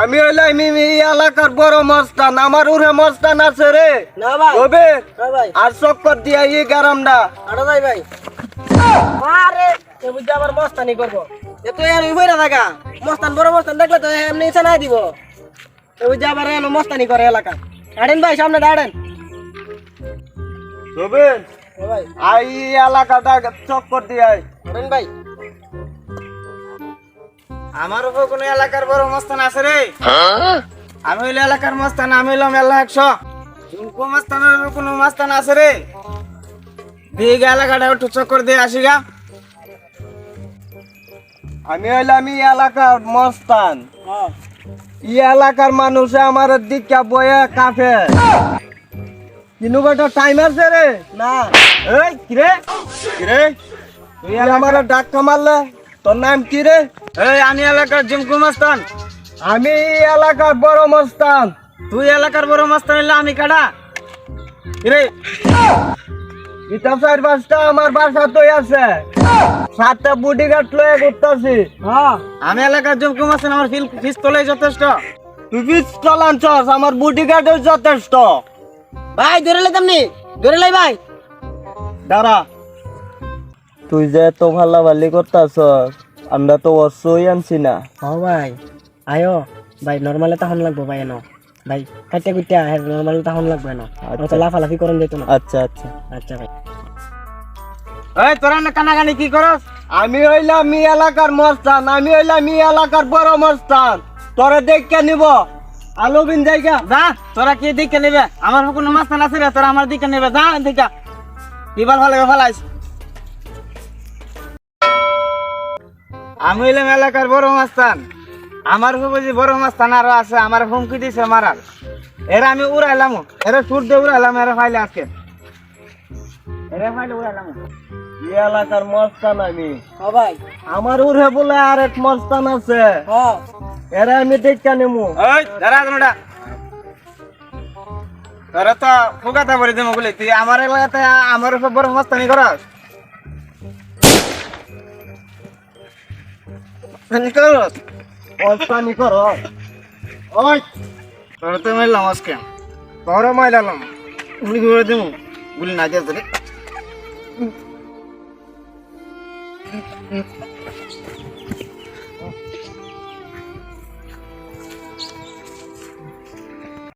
আমি হইলাম এই এলাকার বড় মস্তান, আমার উরে মস্তান আছে রে। না ভাই, হবে না ভাই, আর চক্কর দিয়া এই গ্রামটা। আরে ভাই ভাই, আরে এ বুঝে আবার মস্তানি করবো। এ তো আর হইরা থাকা মস্তান, বড় মস্তান দেখলে তো এমনি ইচ্ছা নাই দিব। এ বুঝে আবার এলো মস্তানি করে এলাকা। দাঁড়েন ভাই, সামনে দাঁড়েন। হবে ও ভাই, আই এলাকাটা চক্কর দিয়া। দাঁড়েন ভাই। আমার উপর কোন এলাকার বড় মস্তান আছে রে? আমি হইলে এলাকার মস্তান, আমি হইলাম মেলা 100। কোন মস্তানের কোন মস্তান আছে রে? দিঘা এলাকাটা একটু চক্কর দিয়ে আসি গা। আমি হইলাম এই এলাকার মস্তান। হ্যাঁ, এই এলাকার মানুষে আমার দিকটা বয়ে কাফে। কিনু বেটা টাইম আছে রে? না এই কিরে কিরে, তুই আমার ডাক্কা মারলে? তোর নাম কি রে? এই আমি এলাকার জিমকু মস্তান। আমি এই এলাকার বড় মস্তান। তুই এলাকার বড় মস্তান হইলে আমি কাটা কিরে? ইটা 4-5টা আমার বাসা তো আছে, 7টা বুডি গার্ড লয়ে ঘুরতাছি। হ্যাঁ, আমি এলাকার জিমকু মস্তান, আমার পিস্তলে যথেষ্ট। তুই পিস্তল আনছস, আমার বুডি গার্ডও যথেষ্ট। ভাই ধরে লাই তেমনি, ধরে লাই ভাই। দাঁড়া, তুই যে এত ভাল্লাভাল্লি করতাছ, আমরা তো অবশ্যই আনছি না। ও ভাই আয়ো ভাই, নরমালে তাহন লাগবো ভাই। এনো ভাই কাটতে কুটতে নরমালে তাহন লাগবে এনো, তো লাফালাফি করন যেত না। আচ্ছা আচ্ছা। আচ্ছা ভাই। এই তোরা না কানাকানি কি করস? আমি হইলাম এই এলাকার মস্তান, আমি হইলাম এই এলাকার বড় মস্তান। তোরা দেখে নিব আলোবিন জায়গা যা। তোরা কি দেখে নেবে? আমার কোনো মস্তান আছে রে? তোরা আমার দিকে নেবে যা দেখা। এবার ভালো ফেলাইস। আমি হইলাম এলাকার বড় মাস্তান, আমার বুঝি বড় মাস্তান আরো আছে। আমার হুমকি দিছে মারার, এরা আমি উড়াইলাম, এরা সুর দিয়ে উড়াইলাম। এরা ফাইলে আজকে এরা ফাইলে উড়াইলাম। এই এলাকার মস্তান আমি। ও ভাই, আমার উড়ে বলে আর এক মস্তান আছে, হ্যাঁ এরা আমি দেখতে নেবো। তোরা তো ফুকাতা বলে দেবো বলে, তুই আমার এলাকাতে আমার উপর বড় মস্তানি করস? মস্তানি কর? ওই তোরা তো মারলাম আজকে, তোরা মাইলাম গুলি করে দেবো। গুলি না দিয়ে